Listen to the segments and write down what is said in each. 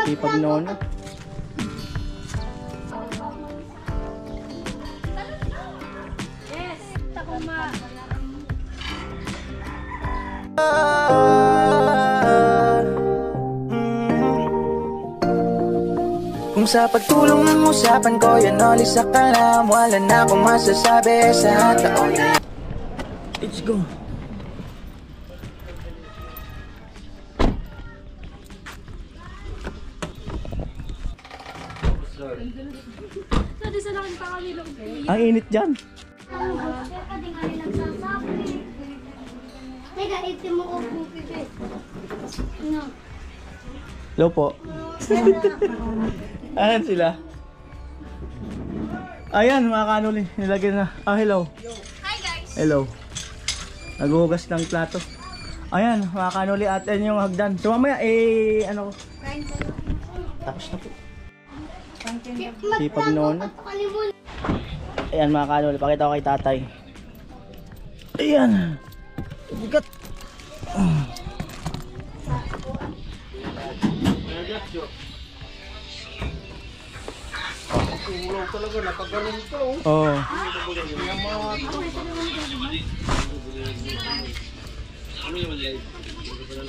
Sipag noon. Yes, takuma. Kung sa pagtulong ng usapan ko, yan ulit sa kalam. Wala na akong masasabi sa taon na. Let's go. Ang init dyan. Hello po. Ayan sila. Ayan mga kanuli, nilagyan na. Ah, hello. Hi guys. Hello. Naghuhugas ng plato. Ayan mga kanuli, at yan yung hagdan. So mamaya ano. Tapos na po. Sipag noon. Ayan mga kanuli, pakita ko kay tatay. Ayan. Bigat. Uulaw talaga, nakagaling ka oh. Oo.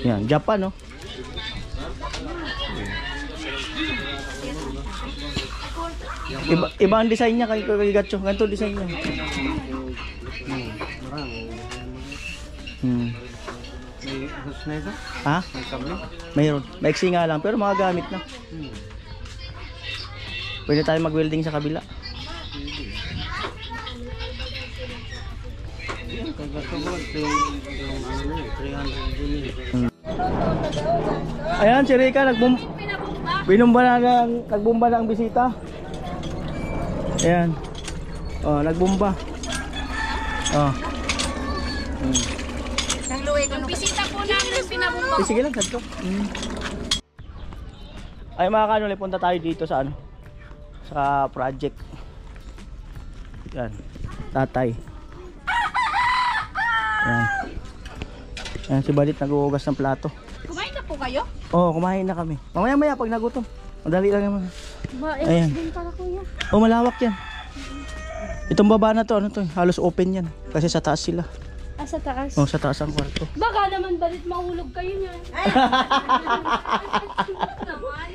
Yan, Japan no? Iba ang design niya kay Gatcho. Ganito design niya. May hose na ito? Ha? May kable? Mayroon. Maiksi nga lang pero magagamit na. Pwede tayo mag-welding sa kabila. Ayan si Rika nagbumba na ang bisita. Ayan. Oh, nagbumba. Oh. Yung bisita po namin pinabumba. Sige lang, kadto. Ay mga kanuli, punta tayo dito sa ano? Sa project. Yan. Tatay. Yan. Yan si Badit naghuhugas ng plato. Kumain na po kayo? Oo, kumain na kami. Mamaya pag nagutom. Madali lang naman. Ayan. Din pala kuya. Oh, malawak yan. Itong baba na to, ano to? Halos open yan. Kasi sa taas sila. Ah, sa taas? Oh, sa taas ang kwarto. Baka naman Balit mahulog kayo niyan. Naman.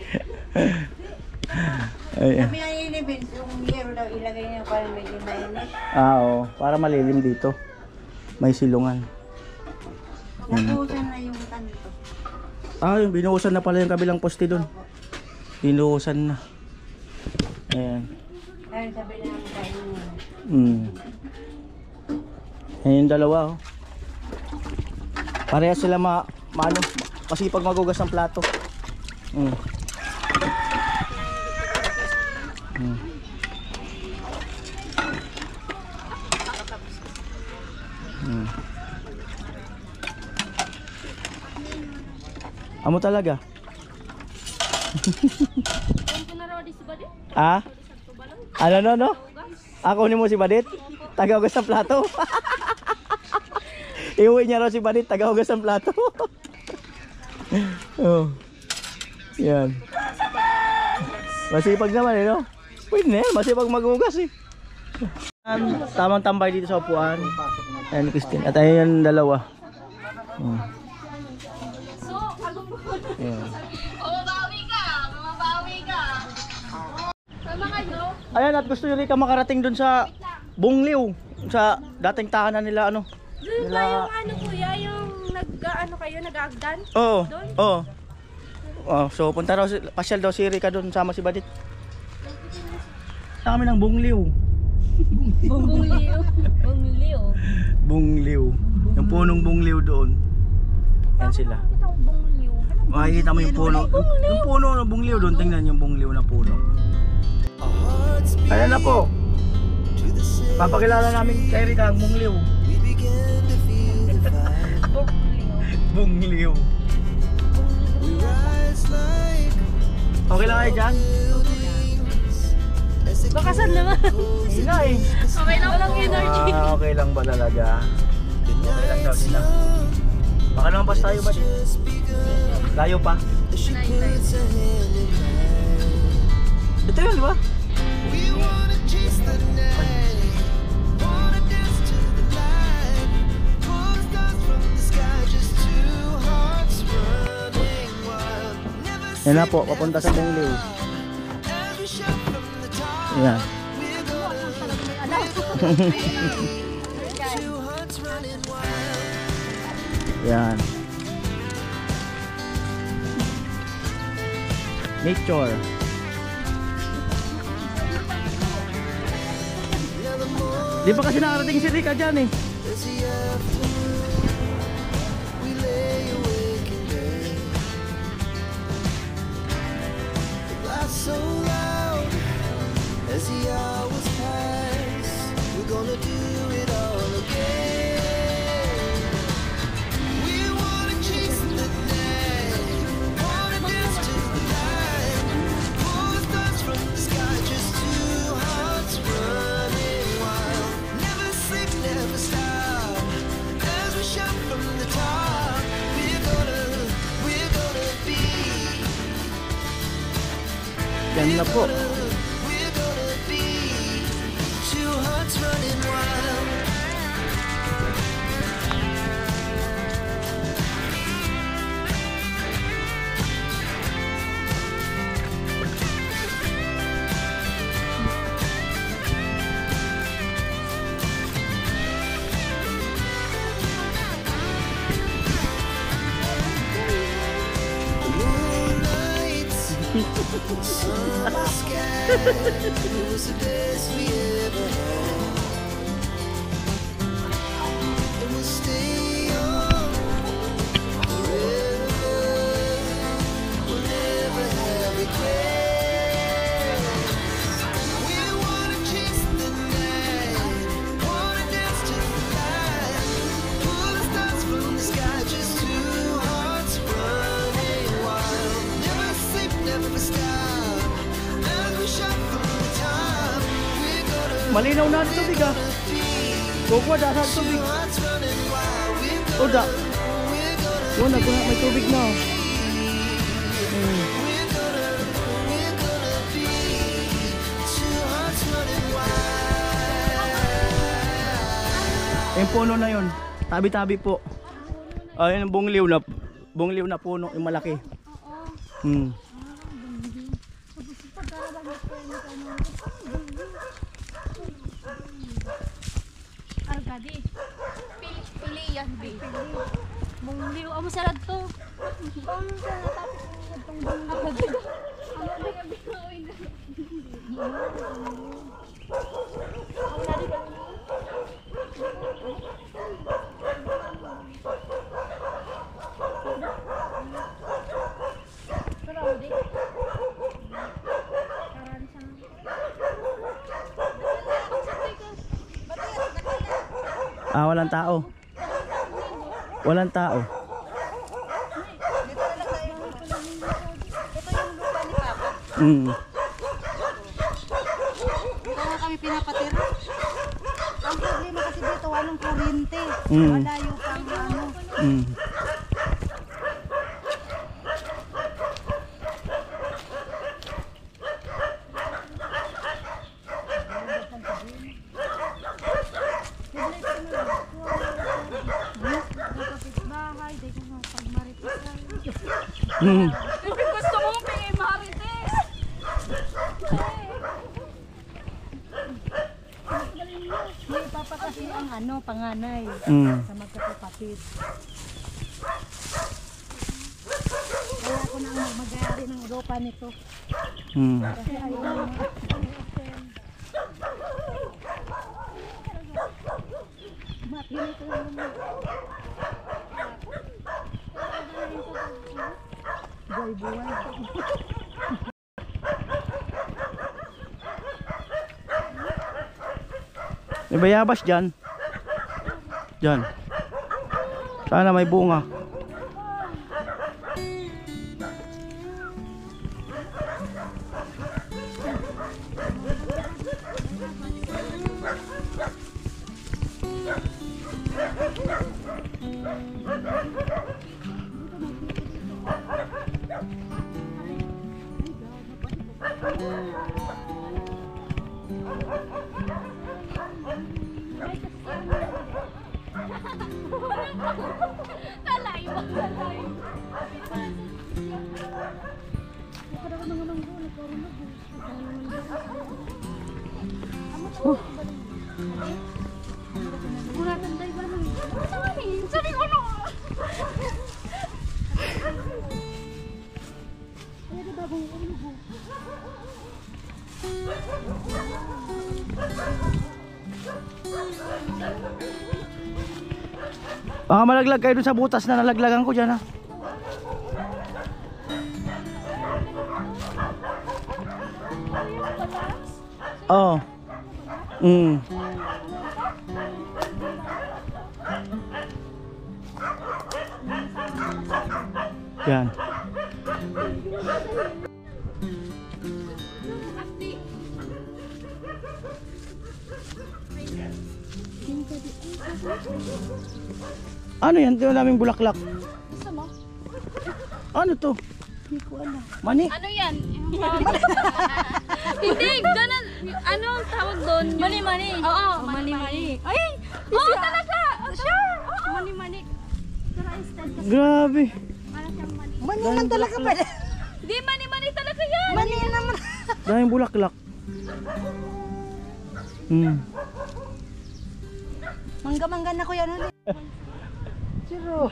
Ayan. Kami ang inibin, yung hero daw ilagay niya para medyo mainit. Oo, para malilim dito. May silungan. Nabuhusan na yung kanto. Ah, yung binuhusan na pala yung kabilang poste doon. Binuhusan na. Ayan. Ayun sabi na ang kain niya. Ayan yung dalawa oh. Pareha sila masipag magugas ng plato. Amo talaga. Ah? Ano no? Ako ni mo si Badit? Tagahugas ng plato. Iuwi niya raw si Badit, tagahugas ng plato. Oh. Yan. Masipag naman eh no? Pwede na yan, masipag maghugas eh. Tamang tambay dito sa upuan. Ayan ni Christine. At ayan yung dalawa. Mabawi ka. Sama kayo. Ayan, at gusto yun ka makarating dun sa Bungliw. Sa dating tahanan nila ano. Doon ba yung ano kuya, yung nag-agdan? Oo. Doon? Oo. Oh, so punta raw, pasyal daw si Rika doon sama si Badit. Kami ng Bungliw. Bungliw. Yung punong Bungliw doon. Yan sila. Makikita mo yung puno. Yung puno ng Bungliw doon. Tingnan yung Bungliw na puno. Ayan na po. Papakilala namin kay Rika ang Bungliw. Bungliw. Okay lang kayo dyan? Bakasan naman. Hindi na eh. Okay lang walang energy. Okay lang ba talaga? Okay lang daw sila. Baka naman pas tayo ba din? Layo pa. Ito yun, di ba? Yan na po, papunta sa Bengliw. Yan. Yan. Nature. Di pa kasi nakarating si Rika dyan eh. So loud as the hours pass, we're gonna do it all again. We wanna chase the night, wanna dance to the light, pull the stars from the sky, just two hearts running wild. Never sleep, never stop, as we shout from the top. We're gonna be. Yan na po. We're gonna be two hearts running wild. Moonlights, summer sky, it was the best we ever had. And we'll stay on forever. We'll never have regrets. We wanna chase the night, wanna dance to the light, pull the stars from the sky, just two hearts running wild. Never sleep, never stop, as we shout from the top. We're gonna Malinaw na ang tubig ah. Kukuha dahil sa tubig. hearts running wild. O da. O, nagkuha may tubig na. Oh. We're gonna be two hearts running wild. Yung puno na yun. Tabi-tabi po. Ayun ang buong liw na puno. Yung malaki. Hmm. Argadi. Pili yan, Bi. Bungliw. Amo salad to. Paano sa natapos itong bungliw? Ano na yung binoy na? Ah, walang tao. Walang tao. Hmm. Dito nga kami pinapatira. Ang problema kasi dito walang kuryente. Mm. Malayo pang ano. Hmm. Bahay, di ko nga pagmaritis lang. Hmm. Gusto mo pingin marites. May papa kasi ang ano, panganay Hmm. sa magkakapatid. Kaya ako na ang mag-ari ng lupa nito. Hmm. Kasi ayaw mo. Ganito lang naman. Buhay-buhay. May bayabas dyan. Dyan. Sana may bunga. Talay mo, talay. Kuratan tayo ba naman? Sabi ko no! Ay, di ba kung ulo ko? Baka malaglag kayo dun sa butas na nalaglagan ko dyan ha. Oo. Yan. Ano yan? Ito naming bulaklak. Gusto mo? Ano to? Mani? Ano yan? Hindi, ganun. Ano ang tawag doon? Mani-mani. Oo, mani-mani. Ay! Oo, talaga! Sure! Mani-mani. Pero instead kasi Grabe. para siyang mani. Mani naman talaga pala. Hindi, mani-mani talaga yan! Mani naman. Daming bulaklak. Mangga-mangga na ko yan ulit. Siro.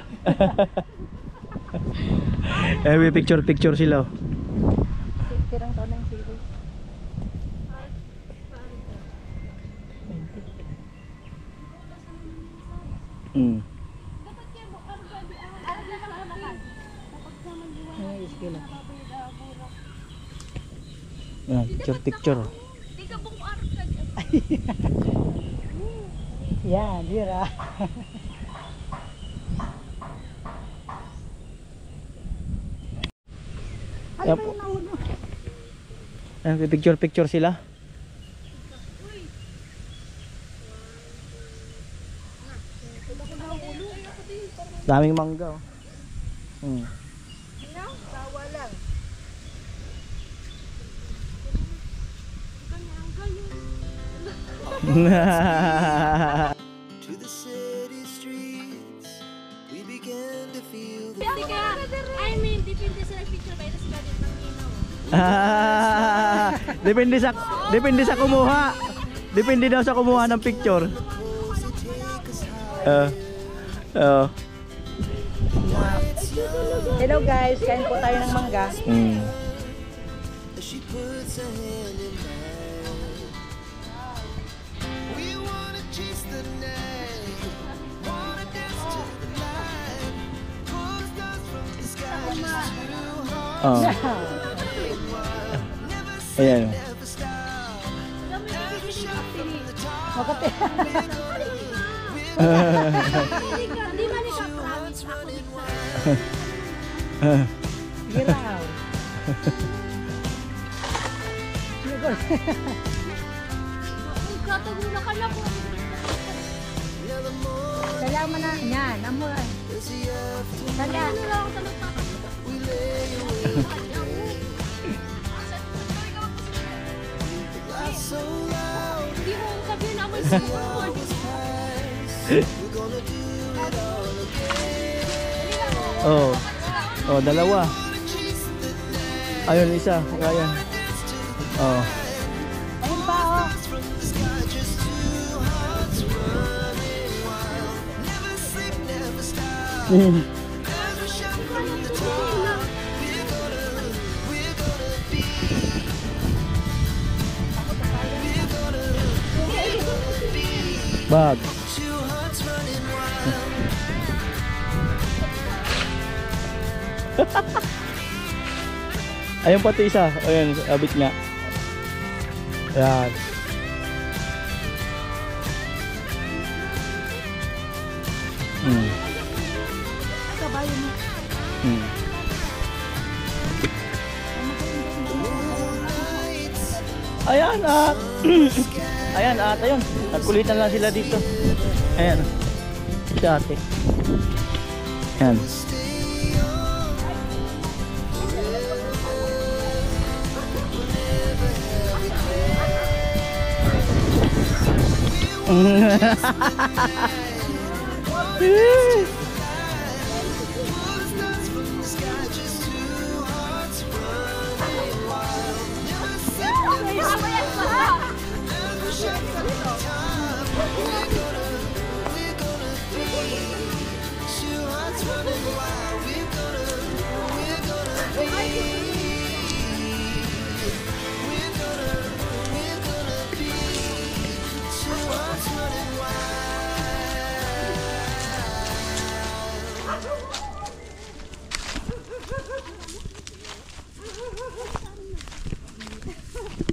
May picture sila. Tirang taon na yung siro. Ay, iskila. Yan, picture. Hindi ka buong arka. Yan, dira. Yan po. Yan, may picture sila. Daming mangga oh. Tawa lang. To the city streets, we began to feel the Hindi kaya, I mean, depende sa picture ba ito sa gadget ng inaw. Depende sa kumuha. Depende daw sa kumuha ng picture. Hello guys, kain po tayo ng mangga. as she puts her hand in mine. We wanna chase the night, wanna dance to the light, pull stars from the sky, just two hearts Ayan. never stop. Never shot from the top. Makati. Hindi man ikaw promise ako. Giraw. Kataguna ka na po. Now the more Salamat na. Yan, amor. as the afternoon Sala. Ano lang ako talaga. we lay awake, lights so loud. Hindi mo sabihin na amoy support. We're gonna do it all again. Oh, dalawa. Ayun, isa. Ayan. Oh. Ayun pa oh. From the sky, just two hearts running wild. Never sleep, never stop. Never shot from the top. We're gonna be. We're gonna be. Bag. Two hearts running wild. Ayun pati isa. Ayun, abit nga. Ayan. Kabayo mo. Ayan ayan ayun. Nagkulitan lang sila dito. Ayan. Si ate. Ayan. Never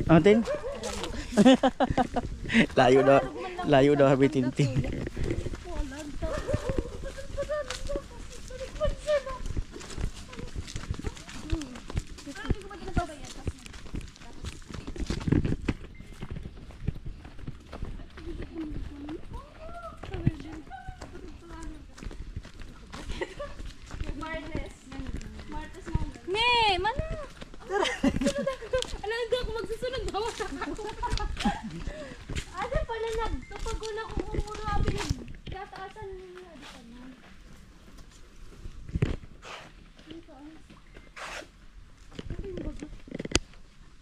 Atin? Layo daw habi Tintin. Ne, mana? Ano, hindi ako magsusunod. Bawa ka ako. Ada pala na, kapag wala ko kumuro, pinagkataasan nila. Ada pa na.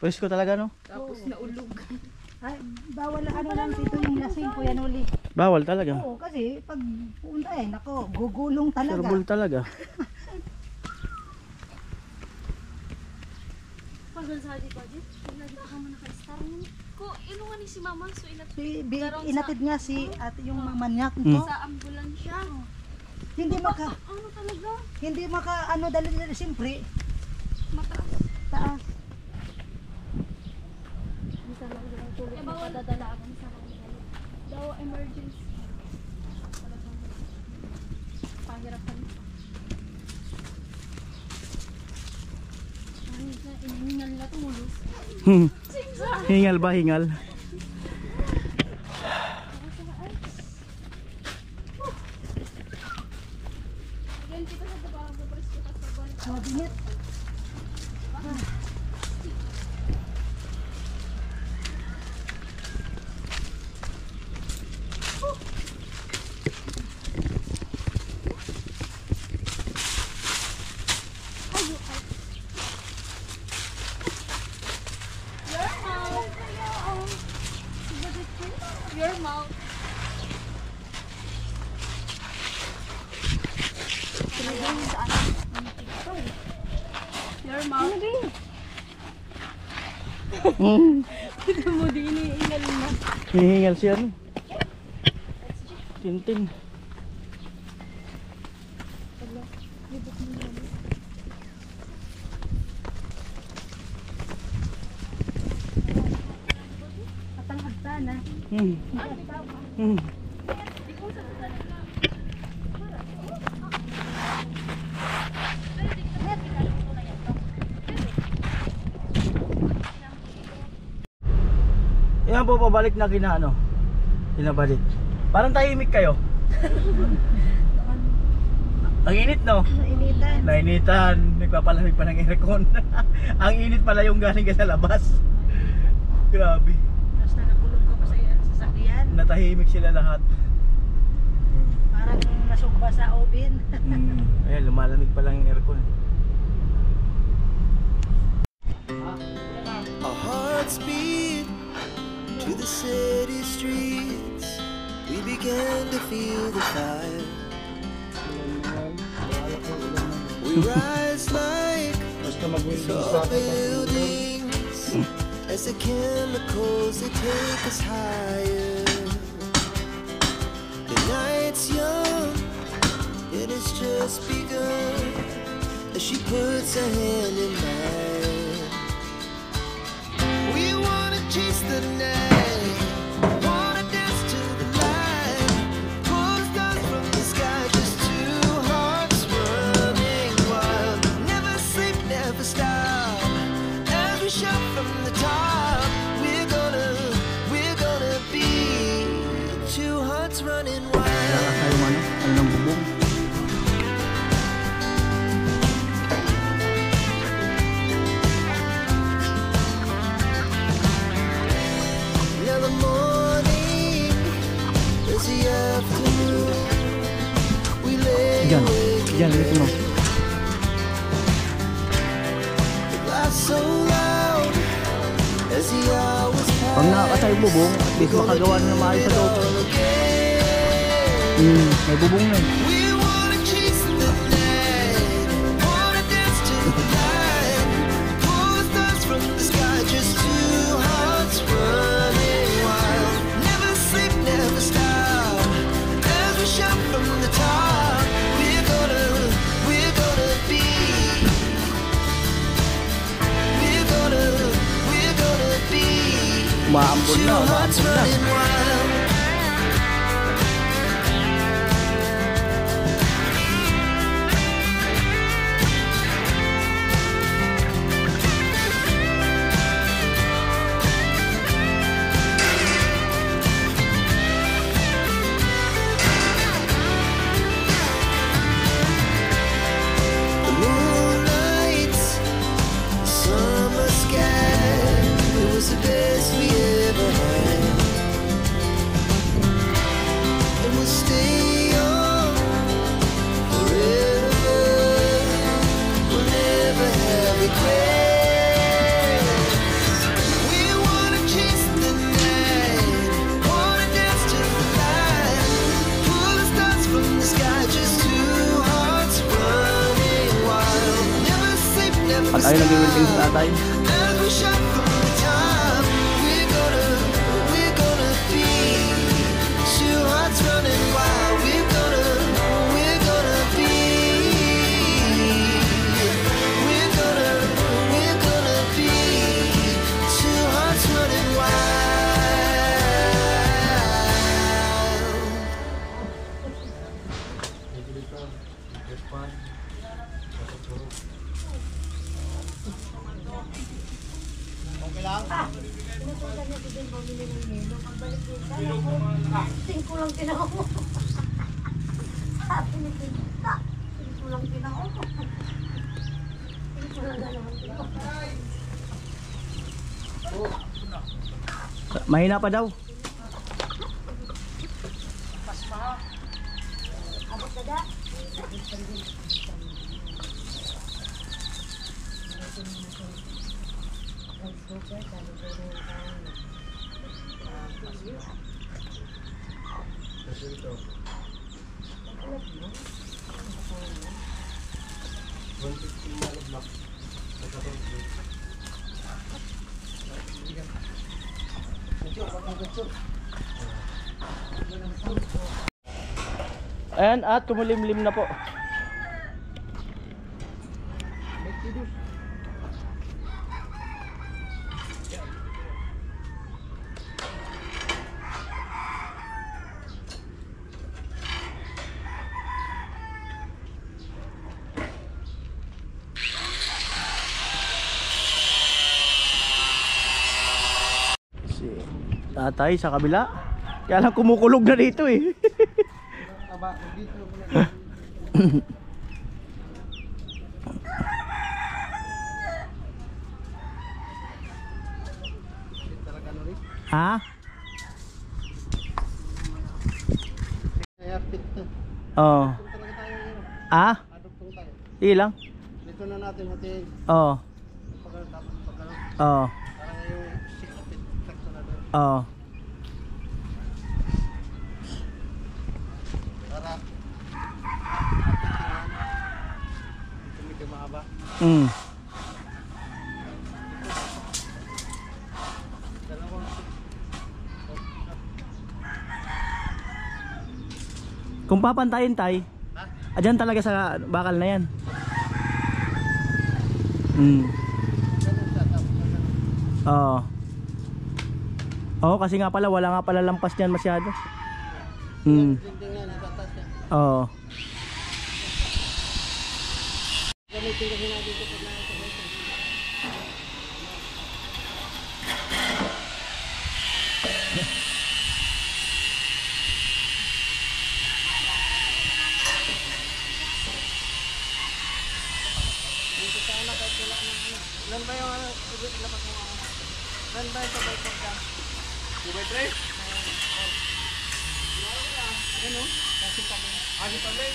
Pwes ko talaga no? Tapos naulog. Ay, bawal ano lang dito yung lasing Kuya Noli. Bawal talaga. Oo, kasi pag punta nako, gugulong talaga. Surbol talaga. Pagod sa di pa di. Lagi pa kamo naka-star mo. Ko ino nga ni si Mama so Inatid nga si at yung mama niya ko. sa ambulansya. Hindi maka Ano talaga? ano dali siyempre Mataas. taas. Kaya bawal dadala ako sa kanila. Daw emergency. Talagang pahirapan. Hingal na tumulos. Hingal ba? Hingal? Again, kita sa baba ang babas ko sa baba. Mabinit. Your mouth. Your mouth. Ito mo din iniingal na. Hihingal siya no? Tintin. Matangagta na. Yan po pabalik na kinabalik. Parang tahimik kayo. Ang init no? Nainitan. Nainitan, nagpapalamig pa ng aircon. Ang init pala yung galing ka sa labas. Grabe. Tapos nakakulong ka pa sa sasakyan. Natahimik sila lahat. Parang nasugba sa oven. Ayan, lumalamig pa lang yung aircon. Our hearts beat to the city streets. We began to feel the fire. We rise like tall buildings as the chemicals they take us higher. The night's young, it has just begun as she puts her hand in mine. We wanna chase the night, wanna dance to the light, pull the stars from the sky, just two hearts running wild. Never sleep, never stop, as we shout from the top. We're gonna be two hearts running wild. Kaya yung ano ng bubong. No. It laughs so loud as the hours pass. Pag nakakasay bubong, at least makagawa na ng maayos sa loob. All again. May bubong na eh. We wanna chase the night, wanna dance to the light, pull the stars from the sky, just two hearts running wild. Never sleep, never stop, as we shout from the top. We're gonna be. We're gonna be. Umaambon Two na, hearts umaambon na. running wild. The moonlight, summer sky, it was the best we ever had. And we'll stay young forever. We'll never have regrets. We wanna chase the night, wanna dance to the light, pull the stars from the sky, just two hearts running wild. Never sleep, never At ayun nag-welding sa tatay. as we shout from the top, we're gonna be two hearts running wild. We're gonna be. We're gonna be two hearts running wild. Tingko lang tinaw mo. Sabi ni Tinta, tingko lang tinaw mo. Tingko lang dalawang tinaw. Mahina pa daw. Abot na da. Ayan, at kumulimlim na po. Si tatay sa kabila. Kaya lang kumukulog na dito eh. Ha? Oo. Ah? Sige lang. Dito na natin natin. Oo. Oo. Parang yung 6 feet sakto na doon. Oo. Para medyo mahaba. Mm. Dalawang Kung papantayin tay, adyan talaga sa bakal na yan. Mm. Oo. Oo, kasi nga pala wala nga pala lampas niyan masyado. Mm. dinding yan, itatas yan. Oo. Gamitin kasi natin ito pag nakasabay ito. Ilan ba yung ano? Lapat mo ako. Ilan ba yung sabay ko ka? 2x3? Ano? Kasi pa rin.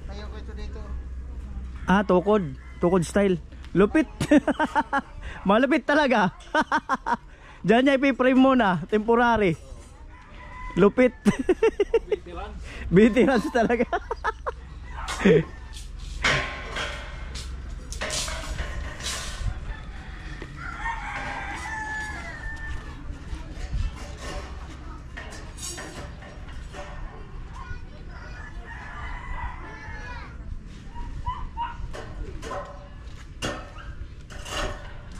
Tayo ko ito dito. Ah, tukod. Tukod style. Lupit. Malupit talaga. Diyan niya ipiprame muna. Temporary. Lupit. Veterans talaga.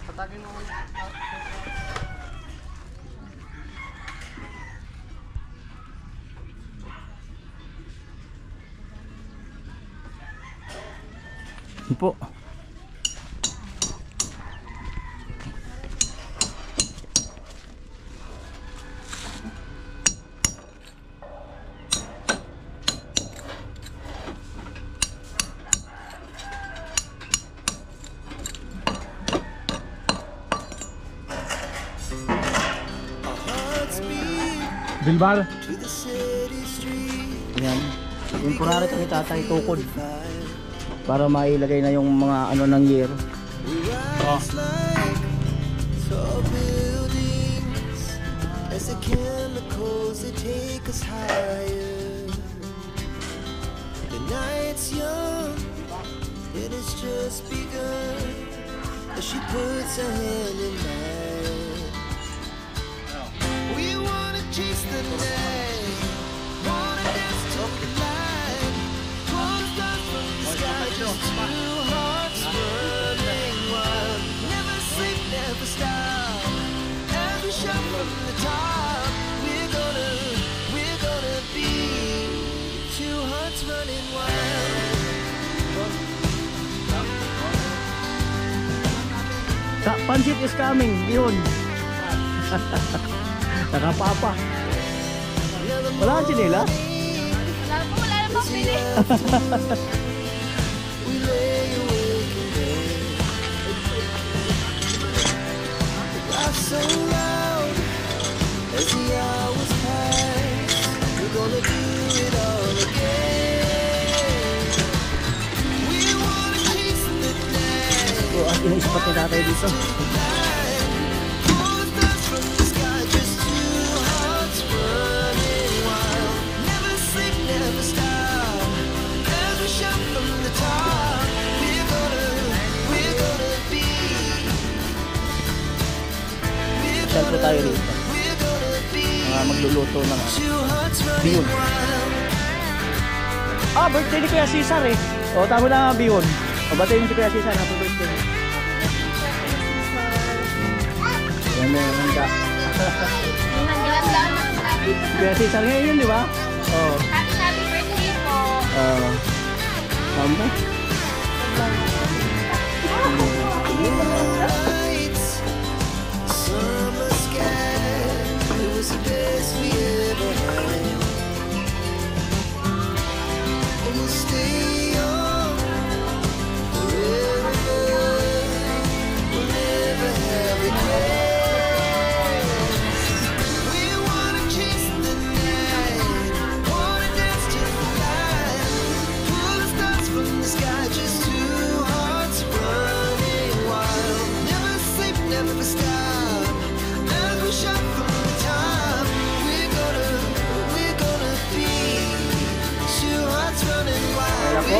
Patagin mo muna. Po. Bilbar. To the city street. Yan. Temporary kami tatay tukod. Para mailagay na yung mga ano ng year. We rise like tall buildings as the chemicals they take us higher. The night's young and it's just begun as she puts her hand in mine. We wanna chase the night, wanna dance to the light, pull the stars from the sky, just two hearts running wild. Never sleep, never stop, every shot from the top. We're gonna be two hearts running wild. Pansit is coming. Yun. Nakapapa. Wala ka sinila? Wala na pang pili. We lay awake in bed. Laugh so loud as the hours pass. We're gonna do it all again. We wanna chase the night. So, at ina-spot ni tatay dito. Pull the stars from the sky, just two hearts running wild. Never sleep, never stop. As we shout from the top, we're gonna be. Saan po tayo dito? We're gonna be Mga magluluto ng two hearts running bihon. wild. Ah, birthday ni Kuya Cesar eh. O, tama na bihon. O, batayin si Kuya Cesar. Happy birthday. Yan na yung handa. Kuya Cesar ngayon yun, di ba? Oo. Happy birthday po. Tama. Lights, summer sky, it was the best we ever had. And we'll stay on forever. We'll never have regrets. We wanna chase the night, wanna dance to the light, pull the stars from the sky, just two hearts running wild. Never sleep, never stop. As we shout from the top, we're gonna be two hearts running wild. Kaya po?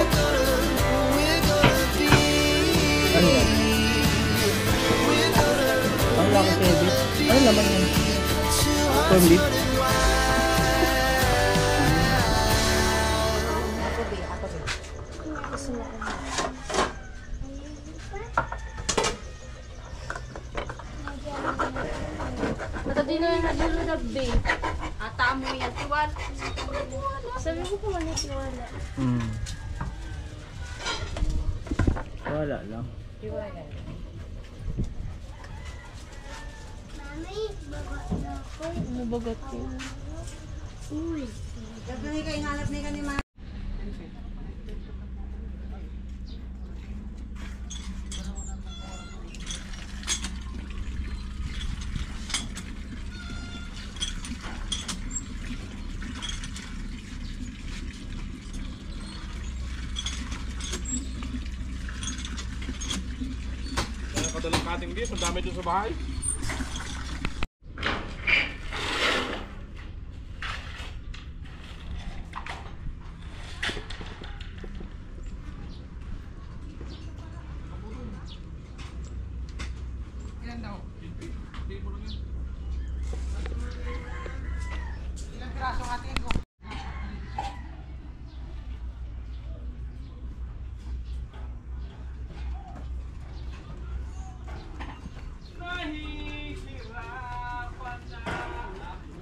We're gonna be. Ano yan? We're gonna Ang laki TV. Ano naman yan? two hearts Corn beef? running wild. Matati na yung nagulunag, babe. Ata mo yan. Tiwala. Sabi ko pa wala tiwala. Wala lang. Mami, baba na ako. Mabagat ko. Uy. Gabi ka inalap ni kanima. Padalang kating dito, dami doon sa bahay.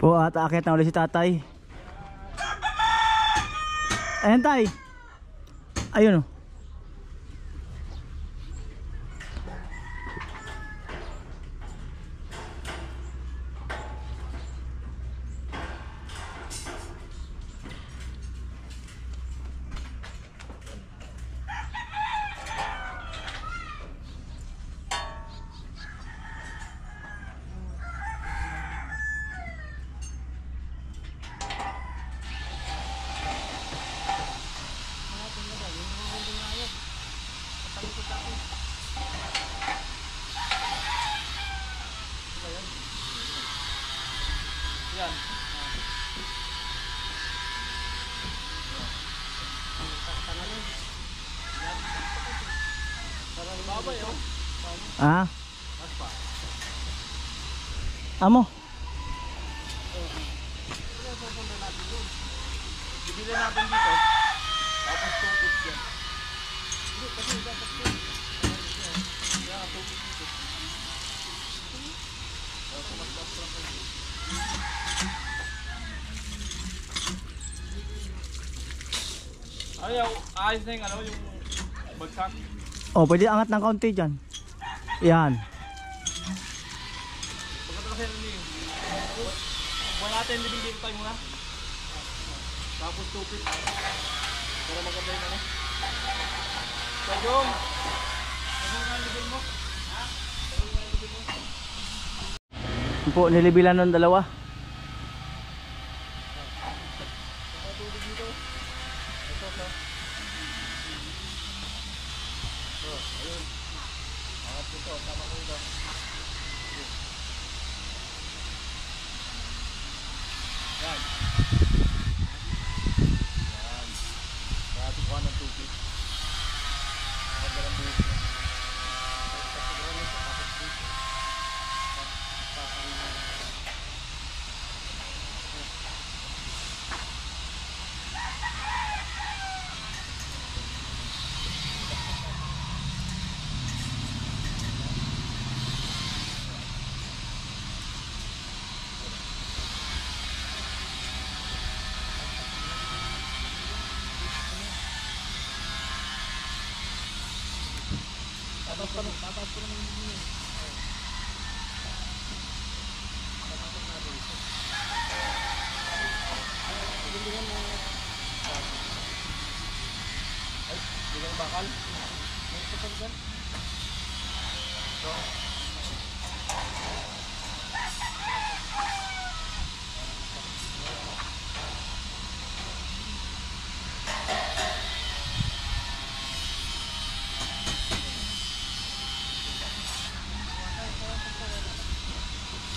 Po at aakyat na ulit si tatay. Ayan tay. Ayun oh. Ah. Amo. Bibili natin dito. Tapos tupit yan. Ayaw, ayos na yung ano, yung bagsak. Oh, pwede angat ng kaunti dyan. Yan. Pagkatapos yan yun. Buwan natin, libing dito tayo muna. Tapos tupit. Para maganda yung ano. Sajong! Sajong nga libing mo. Ha? Sajong nga libing mo. Yan po, nilibilan ng dalawa. Bakal.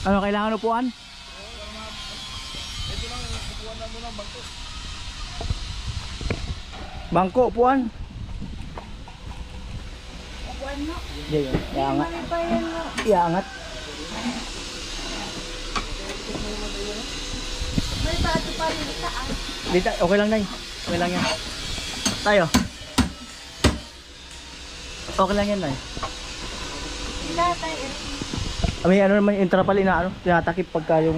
Ano kailangan upuan? Ito lang, upuan na muna ang bangko. Bangko, upuan. Upuan mo. Yan, iangat. Mali pa yan mo. Iangat. May bato pa rin sa Dito, okay lang Nay. Okay lang yan. Tayo. Okay lang yan Nay. Ilatay. May ano naman yung intrapal na ano, tinatakip pagka yung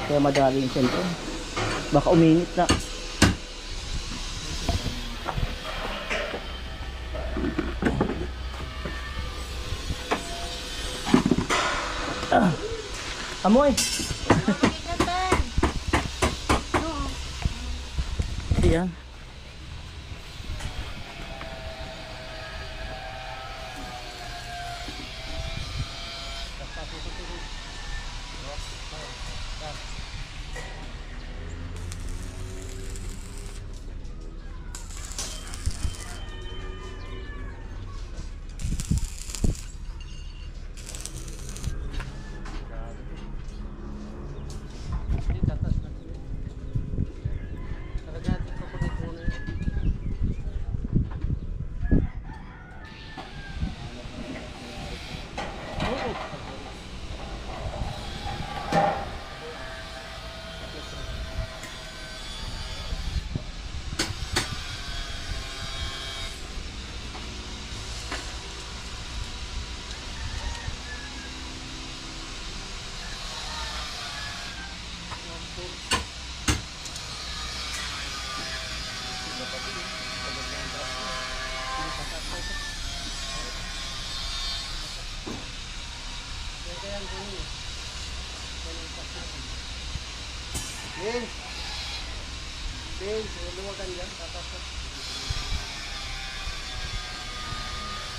kaya madali yung sentro. Baka uminit na. Amoy. Ayan.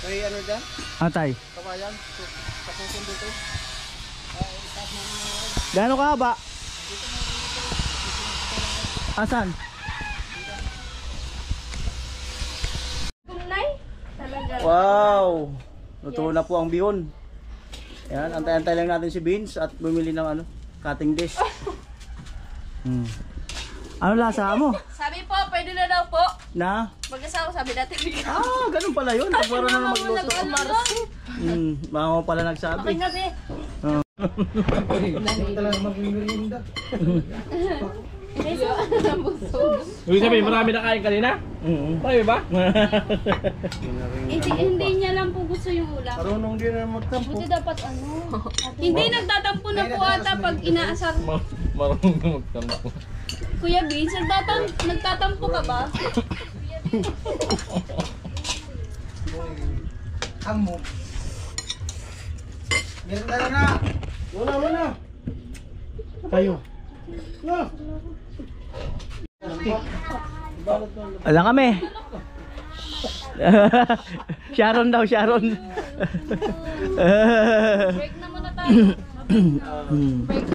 May ano dyan? Atay. Kawayan? Kapusin dito? Gaano kahaba? Asan? Kumnay? Talaga. Wow! Luto na po ang bihon. Ayan, antay-antay lang natin si Vince at bumili ng ano, cutting dish. Ano lasa mo? Sabi po, pwede na daw po. Na? Mag-asawa, sabi natin. Ah, ganun pala yun. Pag marunong na magluto. Baka mo pala Okay nagsabi. na, be. Ibig sabihin, marami na kain kanina? Marami ba? Hindi niya lang po gusto yung ulam. Marunong din na magtampo. Buti dapat ano. Hindi nagtatampo na po ata pag inaasar. Marunong na magtampo. Kuya Vince, nagtatampo ka ba? Amo. Ganun na na. Wala. Kayo. Alam kami. Sharon daw, Sharon. Break na muna tayo. Break.